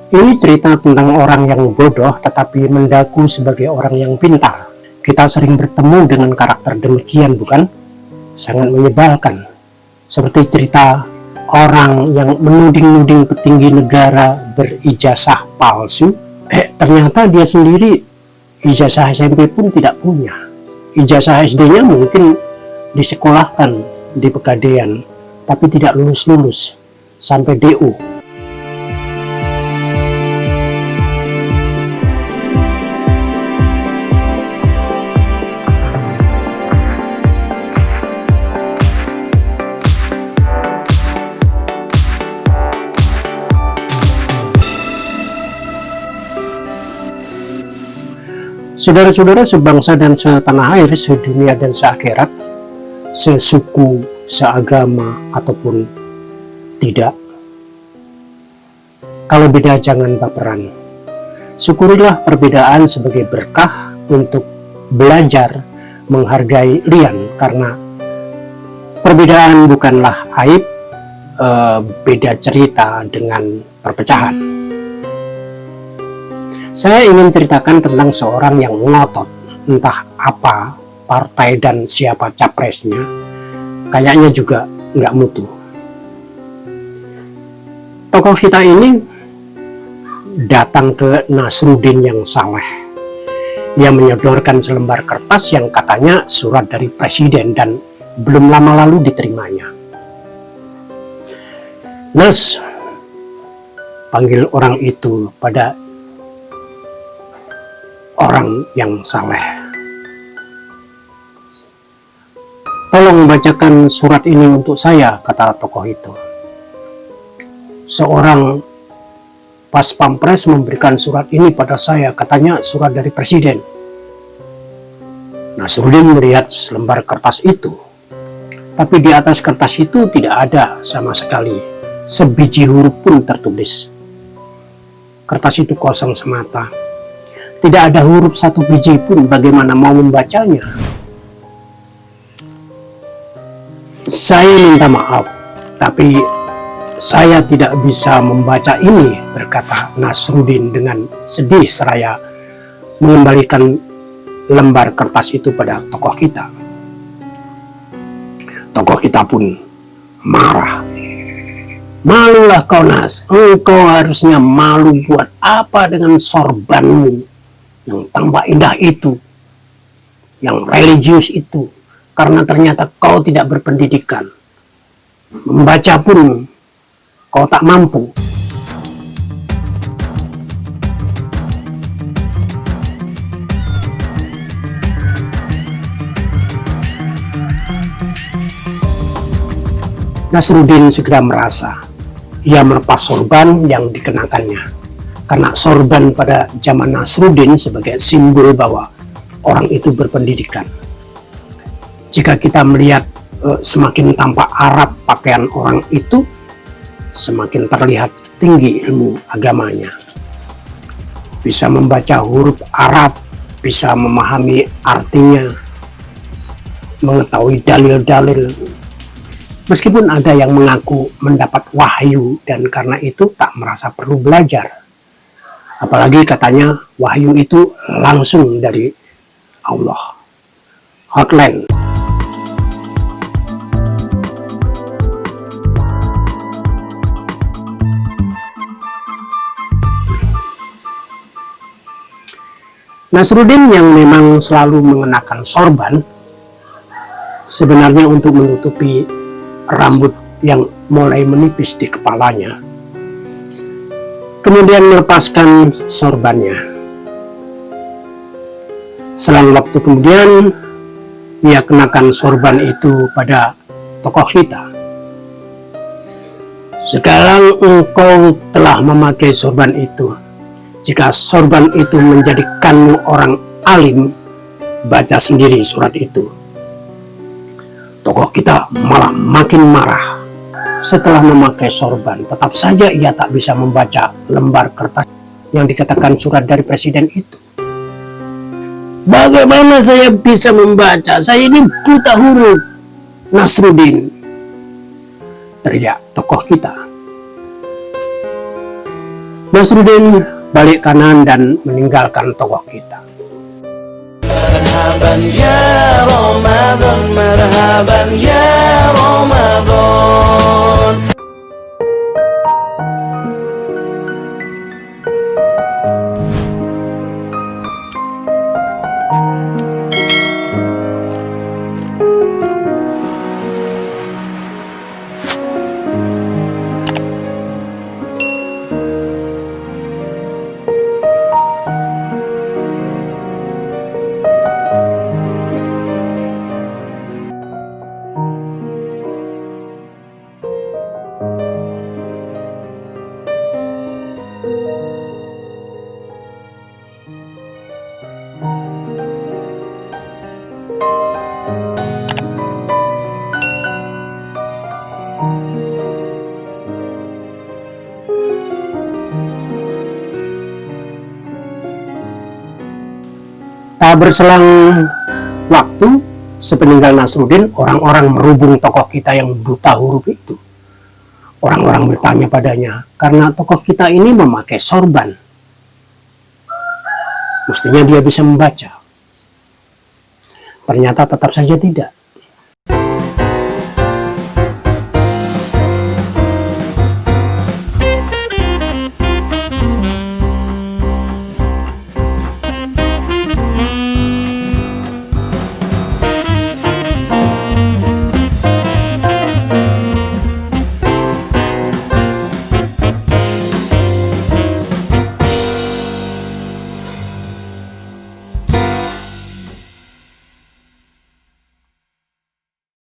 Ini cerita tentang orang yang bodoh tetapi mendaku sebagai orang yang pintar. Kita sering bertemu dengan karakter demikian, bukan? Sangat menyebalkan. Seperti cerita orang yang menuding-nuding petinggi negara berijazah palsu. Ternyata dia sendiri ijazah SMP pun tidak punya. Ijazah SD-nya mungkin disekolahkan di Pegadaian, tapi tidak lulus-lulus sampai DU. Saudara-saudara sebangsa dan setanah air, sedunia dan seakhirat, sesuku, seagama, ataupun tidak. Kalau beda jangan baperan. Syukurilah perbedaan sebagai berkah untuk belajar menghargai lian, karena perbedaan bukanlah aib, beda cerita dengan perpecahan. Saya ingin ceritakan tentang seorang yang ngotot, entah apa partai dan siapa capresnya, kayaknya juga nggak mutu. Tokoh kita ini datang ke Nasruddin yang saleh. Ia menyodorkan selembar kertas yang katanya surat dari presiden dan belum lama lalu diterimanya. Nas, panggil orang itu pada orang yang saleh. Tolong bacakan surat ini untuk saya, kata tokoh itu. Seorang pas pampres memberikan surat ini pada saya, katanya surat dari presiden. Nasruddin melihat selembar kertas itu, tapi di atas kertas itu tidak ada sama sekali sebiji huruf pun tertulis. Kertas itu kosong semata. Tidak ada huruf satu biji pun, bagaimana mau membacanya? Saya minta maaf, tapi saya tidak bisa membaca ini, berkata Nasruddin dengan sedih seraya mengembalikan lembar kertas itu pada tokoh kita. Tokoh kita pun marah. Malulah kau, Nas, engkau harusnya malu. Buat apa dengan sorbanmu yang tambah indah itu, yang religius itu, karena ternyata kau tidak berpendidikan. Membaca pun kau tak mampu. Nasruddin segera merasa. Ia melepas sorban yang dikenakannya. Karena sorban pada zaman Nasruddin sebagai simbol bahwa orang itu berpendidikan. Jika kita melihat semakin tampak Arab pakaian orang itu, semakin terlihat tinggi ilmu agamanya. Bisa membaca huruf Arab, bisa memahami artinya, mengetahui dalil-dalil. Meskipun ada yang mengaku mendapat wahyu dan karena itu tak merasa perlu belajar. Apalagi katanya wahyu itu langsung dari Allah. Hotline. Nasruddin yang memang selalu mengenakan sorban, sebenarnya untuk menutupi rambut yang mulai menipis di kepalanya, kemudian melepaskan sorbannya. Selang waktu kemudian, ia kenakan sorban itu pada tokoh kita. Sekarang engkau telah memakai sorban itu. Jika sorban itu menjadikanmu orang alim, baca sendiri surat itu. Tokoh kita malah makin marah. Setelah memakai sorban, tetap saja ia tak bisa membaca lembar kertas yang dikatakan surat dari presiden itu. Bagaimana saya bisa membaca? Saya ini buta huruf. Nasruddin, teriak tokoh kita. Nasruddin balik kanan dan meninggalkan tokoh kita. Marhaban ya Ramadan, marhaban ya Ramadan. Tak berselang waktu, sepeninggal Nasruddin, orang-orang merubung tokoh kita yang buta huruf itu. Orang-orang bertanya padanya, karena tokoh kita ini memakai sorban, mestinya dia bisa membaca. Ternyata tetap saja tidak.